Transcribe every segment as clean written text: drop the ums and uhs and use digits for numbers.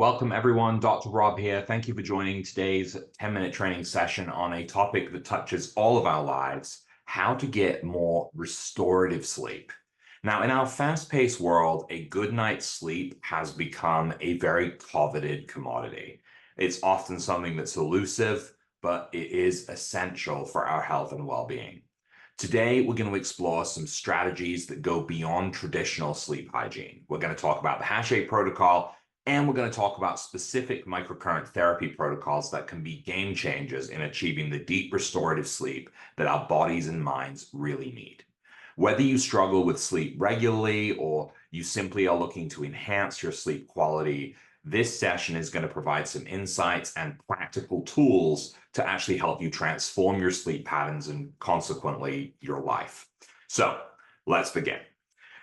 Welcome everyone, Dr. Rob here. Thank you for joining today's 10-minute training session on a topic that touches all of our lives, how to get more restorative sleep. Now, in our fast-paced world, a good night's sleep has become a very coveted commodity. It's often something that's elusive, but it is essential for our health and well-being. Today, we're going to explore some strategies that go beyond traditional sleep hygiene. We're going to talk about the Hache Protocol, and we're going to talk about specific microcurrent therapy protocols that can be game changers in achieving the deep restorative sleep that our bodies and minds really need. Whether you struggle with sleep regularly or you simply are looking to enhance your sleep quality, this session is going to provide some insights and practical tools to actually help you transform your sleep patterns and consequently your life. So let's begin.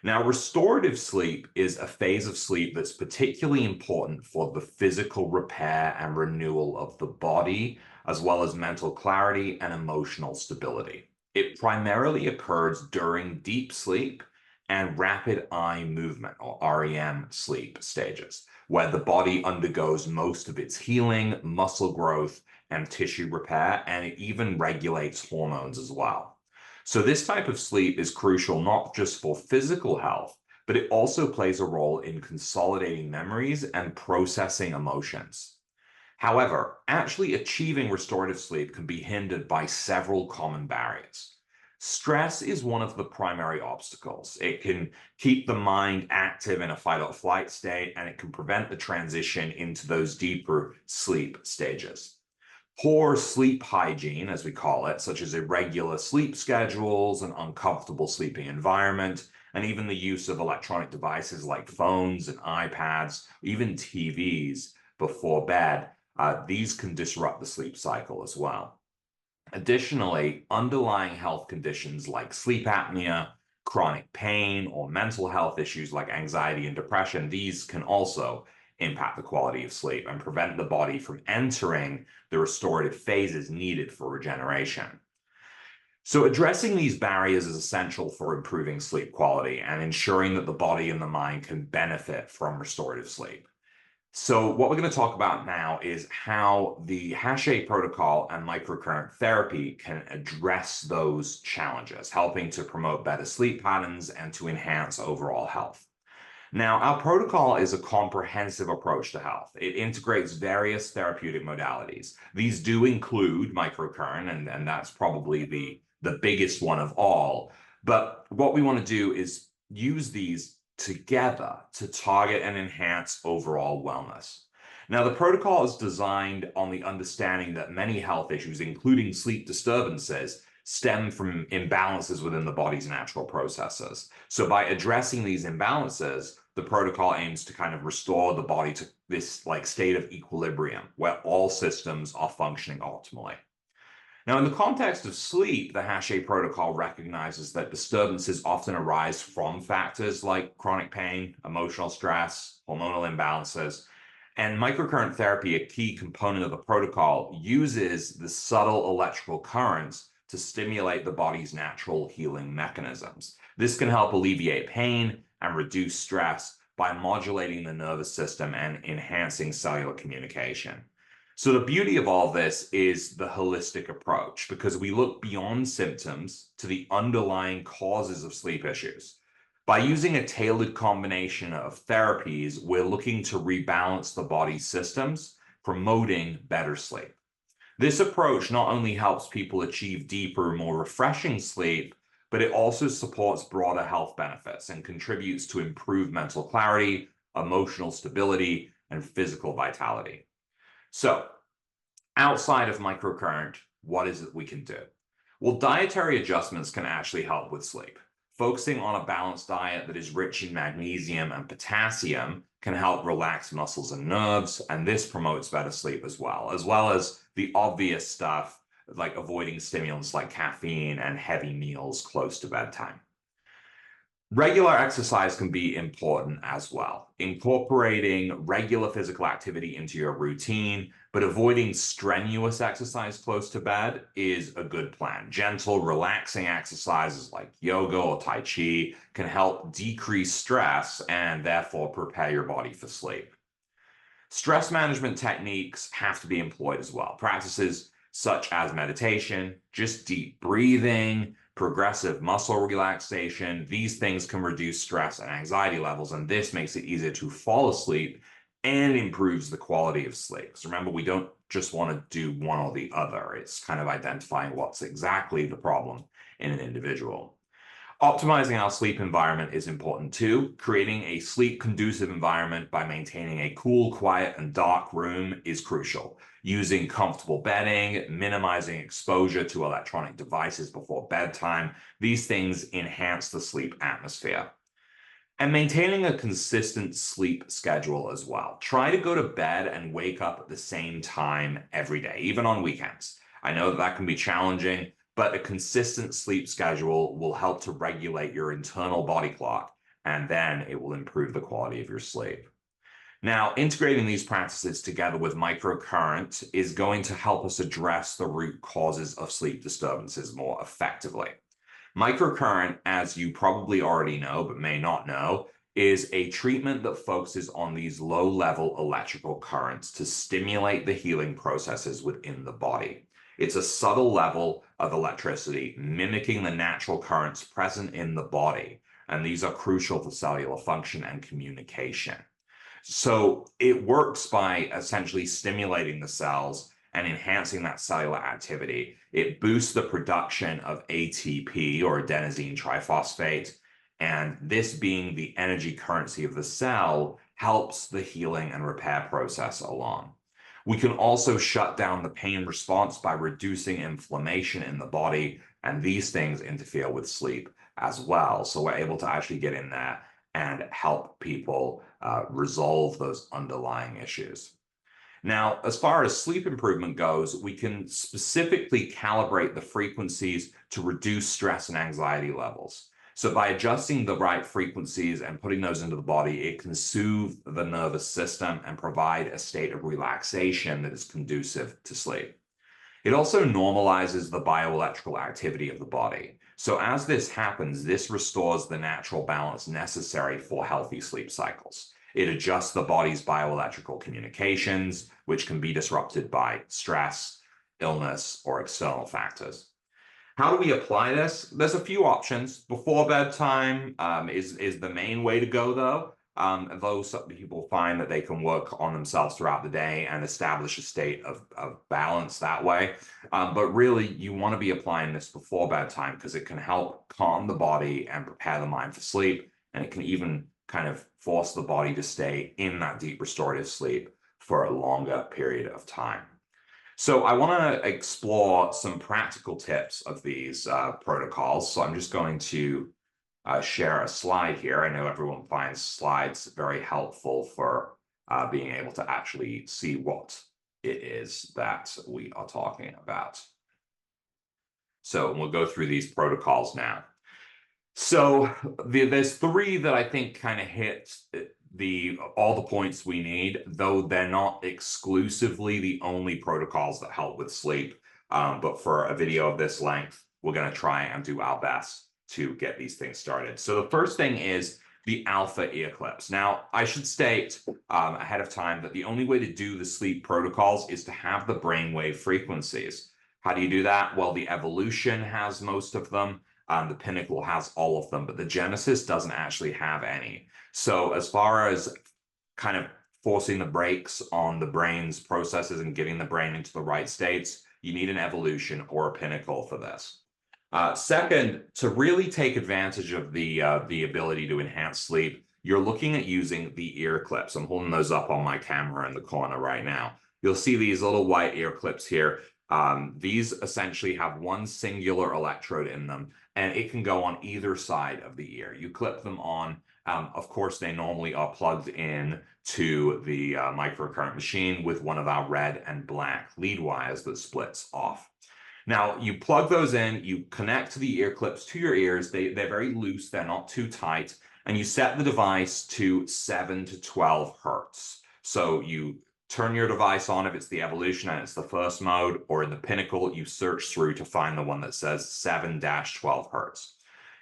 Now, restorative sleep is a phase of sleep that's particularly important for the physical repair and renewal of the body, as well as mental clarity and emotional stability. It primarily occurs during deep sleep and rapid eye movement, or REM sleep stages, where the body undergoes most of its healing, muscle growth, and tissue repair, and it even regulates hormones as well. So this type of sleep is crucial not just for physical health, but it also plays a role in consolidating memories and processing emotions. However, actually achieving restorative sleep can be hindered by several common barriers. Stress is one of the primary obstacles. It can keep the mind active in a fight or flight state, and it can prevent the transition into those deeper sleep stages. Poor sleep hygiene, as we call it, such as irregular sleep schedules, an uncomfortable sleeping environment, and even the use of electronic devices like phones and iPads, even TVs before bed, these can disrupt the sleep cycle as well. Additionally, underlying health conditions like sleep apnea, chronic pain, or mental health issues like anxiety and depression, these can also impact the quality of sleep and prevent the body from entering the restorative phases needed for regeneration. So addressing these barriers is essential for improving sleep quality and ensuring that the body and the mind can benefit from restorative sleep. So what we're going to talk about now is how the Hache Protocol and microcurrent therapy can address those challenges, helping to promote better sleep patterns and to enhance overall health. Now, our protocol is a comprehensive approach to health. It integrates various therapeutic modalities. These do include microcurrent, and that's probably the biggest one of all. But what we want to do is use these together to target and enhance overall wellness. Now, the protocol is designed on the understanding that many health issues, including sleep disturbances, stem from imbalances within the body's natural processes. So by addressing these imbalances, the protocol aims to kind of restore the body to this like state of equilibrium where all systems are functioning optimally. Now, in the context of sleep, the Hache protocol recognizes that disturbances often arise from factors like chronic pain, emotional stress, hormonal imbalances, and microcurrent therapy, a key component of the protocol, uses the subtle electrical currents to stimulate the body's natural healing mechanisms. This can help alleviate pain and reduce stress by modulating the nervous system and enhancing cellular communication. So the beauty of all this is the holistic approach, because we look beyond symptoms to the underlying causes of sleep issues. By using a tailored combination of therapies, we're looking to rebalance the body's systems, promoting better sleep. This approach not only helps people achieve deeper, more refreshing sleep, but it also supports broader health benefits and contributes to improved mental clarity, emotional stability, and physical vitality. So, outside of microcurrent, what is it we can do? Well, dietary adjustments can actually help with sleep. Focusing on a balanced diet that is rich in magnesium and potassium can help relax muscles and nerves, and this promotes better sleep as well as the obvious stuff like avoiding stimulants like caffeine and heavy meals close to bedtime. Regular exercise can be important as well. Incorporating regular physical activity into your routine, but avoiding strenuous exercise close to bed is a good plan. Gentle, relaxing exercises like yoga or Tai Chi can help decrease stress and therefore prepare your body for sleep. Stress management techniques have to be employed as well. Practices such as meditation, just deep breathing, progressive muscle relaxation, these things can reduce stress and anxiety levels, and this makes it easier to fall asleep and improves the quality of sleep. So remember, we don't just want to do one or the other. It's kind of identifying what's exactly the problem in an individual. Optimizing our sleep environment is important too. Creating a sleep conducive environment by maintaining a cool, quiet, and dark room is crucial. Using comfortable bedding, minimizing exposure to electronic devices before bedtime, these things enhance the sleep atmosphere. And maintaining a consistent sleep schedule as well. Try to go to bed and wake up at the same time every day, even on weekends. I know that can be challenging, but a consistent sleep schedule will help to regulate your internal body clock, and then it will improve the quality of your sleep. Now, integrating these practices together with microcurrent is going to help us address the root causes of sleep disturbances more effectively. Microcurrent, as you probably already know, but may not know, is a treatment that focuses on these low-level electrical currents to stimulate the healing processes within the body. It's a subtle level of electricity mimicking the natural currents present in the body, and these are crucial for cellular function and communication. So it works by essentially stimulating the cells and enhancing that cellular activity. It boosts the production of ATP, or adenosine triphosphate, and this being the energy currency of the cell helps the healing and repair process along. We can also shut down the pain response by reducing inflammation in the body, and these things interfere with sleep as well. So we're able to actually get in there and help people resolve those underlying issues. Now, as far as sleep improvement goes, we can specifically calibrate the frequencies to reduce stress and anxiety levels. So by adjusting the right frequencies and putting those into the body, it can soothe the nervous system and provide a state of relaxation that is conducive to sleep. It also normalizes the bioelectrical activity of the body. So as this happens, this restores the natural balance necessary for healthy sleep cycles. It adjusts the body's bioelectrical communications, which can be disrupted by stress, illness, or external factors. How do we apply this? There's a few options. Before bedtime is the main way to go, though. Though some people find that they can work on themselves throughout the day and establish a state of balance that way. But really, you want to be applying this before bedtime because it can help calm the body and prepare the mind for sleep. And it can even kind of force the body to stay in that deep restorative sleep for a longer period of time. So I want to explore some practical tips of these protocols. So I'm just going to share a slide here. I know everyone finds slides very helpful for being able to actually see what it is that we are talking about. So we'll go through these protocols now. So there's three that I think kind of hit all the points we need, though they're not exclusively the only protocols that help with sleep. But for a video of this length, we're going to try and do our best to get these things started. So the first thing is the alpha ear clips. Now, I should state ahead of time that the only way to do the sleep protocols is to have the brainwave frequencies. How do you do that? Well, the evolution has most of them. The Pinnacle has all of them, but the Genesis doesn't actually have any. So as far as kind of forcing the brakes on the brain's processes and getting the brain into the right states, you need an evolution or a Pinnacle for this. Second, to really take advantage of the ability to enhance sleep, you're looking at using the ear clips. I'm holding those up on my camera in the corner right now. You'll see these little white ear clips here. These essentially have one singular electrode in them, and it can go on either side of the ear. You clip them on. Of course, they normally are plugged in to the microcurrent machine with one of our red and black lead wires that splits off. Now, you plug those in, you connect the ear clips to your ears. They're very loose, they're not too tight, and you set the device to 7 to 12 hertz. So you turn your device on if it's the evolution and it's the first mode, or in the Pinnacle, you search through to find the one that says 7-12 hertz.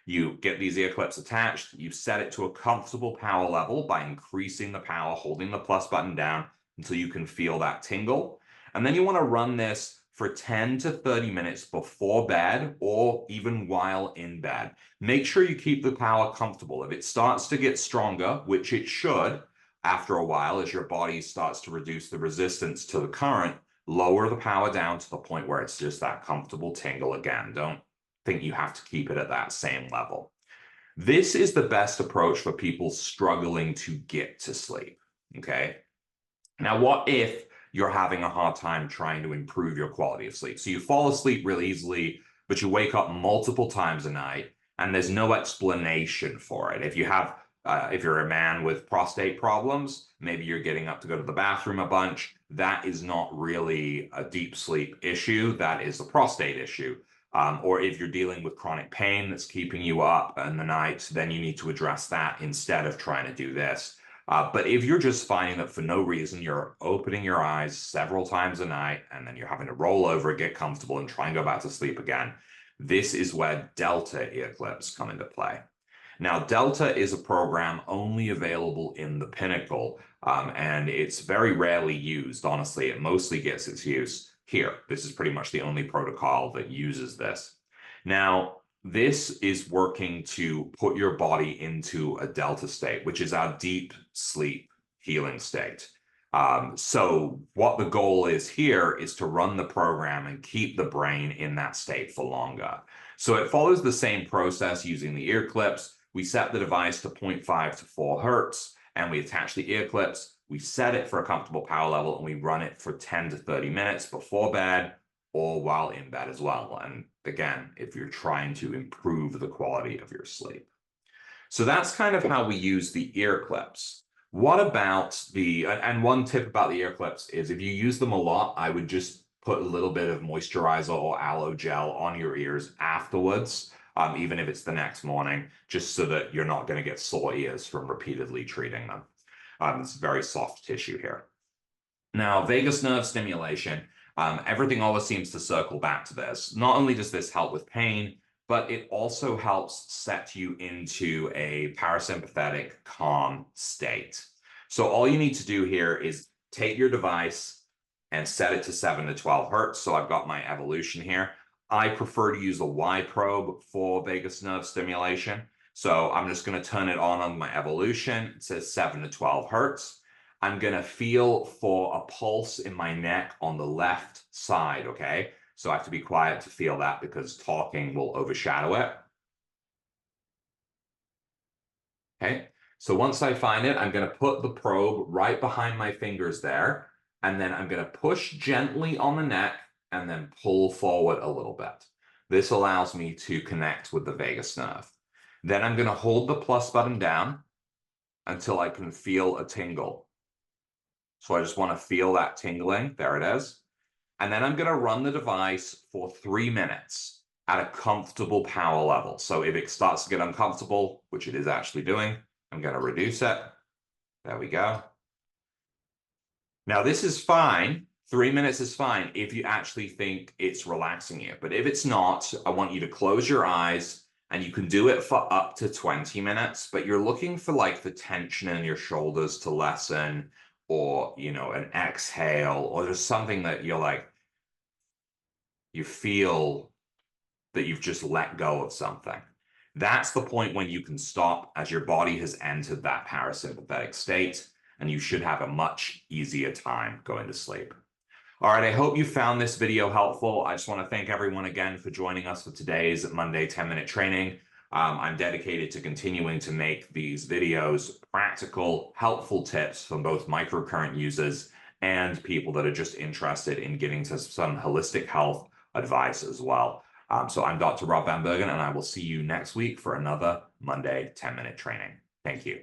You get these ear clips attached, you set it to a comfortable power level by increasing the power, holding the plus button down, until you can feel that tingle. And then you want to run this for 10 to 30 minutes before bed or even while in bed. Make sure you keep the power comfortable. If it starts to get stronger, which it should after a while as your body starts to reduce the resistance to the current, lower the power down to the point where it's just that comfortable tingle again. Don't think you have to keep it at that same level. This is the best approach for people struggling to get to sleep, okay? Now, what if you're having a hard time trying to improve your quality of sleep? So you fall asleep really easily, but you wake up multiple times a night and there's no explanation for it. If you're a man with prostate problems, maybe you're getting up to go to the bathroom a bunch. That is not really a deep sleep issue. That is a prostate issue. Or if you're dealing with chronic pain that's keeping you up in the night, then you need to address that instead of trying to do this. But if you're just finding that for no reason, you're opening your eyes several times a night, and then you're having to roll over, get comfortable, and try and go back to sleep again, this is where Delta ear clips come into play. Now, Delta is a program only available in the Pinnacle, and it's very rarely used. Honestly, it mostly gets its use here. This is pretty much the only protocol that uses this. Now, this is working to put your body into a Delta state, which is our deep sleep healing state. So what the goal is here is to run the program and keep the brain in that state for longer. So it follows the same process using the ear clips. We set the device to 0.5 to 4 hertz, and we attach the ear clips. We set it for a comfortable power level, and we run it for 10 to 30 minutes before bed or while in bed as well. And again, if you're trying to improve the quality of your sleep. So that's kind of how we use the ear clips. What about and one tip about the ear clips is if you use them a lot, I would just put a little bit of moisturizer or aloe gel on your ears afterwards, even if it's the next morning, just so that you're not going to get sore ears from repeatedly treating them. It's very soft tissue here. Now, vagus nerve stimulation, everything always seems to circle back to this. Not only does this help with pain, but it also helps set you into a parasympathetic, calm state. So all you need to do here is take your device and set it to 7 to 12 hertz. So I've got my evolution here. I prefer to use a Y probe for vagus nerve stimulation. So I'm just going to turn it on my evolution. It says 7 to 12 hertz. I'm going to feel for a pulse in my neck on the left side, okay? So I have to be quiet to feel that because talking will overshadow it. Okay, so once I find it, I'm going to put the probe right behind my fingers there, and then I'm going to push gently on the neck and then pull forward a little bit. This allows me to connect with the vagus nerve. Then I'm going to hold the plus button down until I can feel a tingle. So I just want to feel that tingling. There it is. And then I'm going to run the device for 3 minutes at a comfortable power level. So if it starts to get uncomfortable, which it is actually doing, I'm going to reduce it. There we go. Now this is fine. 3 minutes is fine if you actually think it's relaxing you. But if it's not, I want you to close your eyes, and you can do it for up to 20 minutes, but you're looking for like the tension in your shoulders to lessen, or, you know, an exhale, or just something that you're like, you feel that you've just let go of something. That's the point when you can stop, as your body has entered that parasympathetic state, and you should have a much easier time going to sleep. All right, I hope you found this video helpful. I just want to thank everyone again for joining us for today's Monday 10-minute training. I'm dedicated to continuing to make these videos practical, helpful tips from both microcurrent users and people that are just interested in getting to some holistic health advice as well. So I'm Dr. Rob Van Bergen, and I will see you next week for another Monday 10-minute training. Thank you.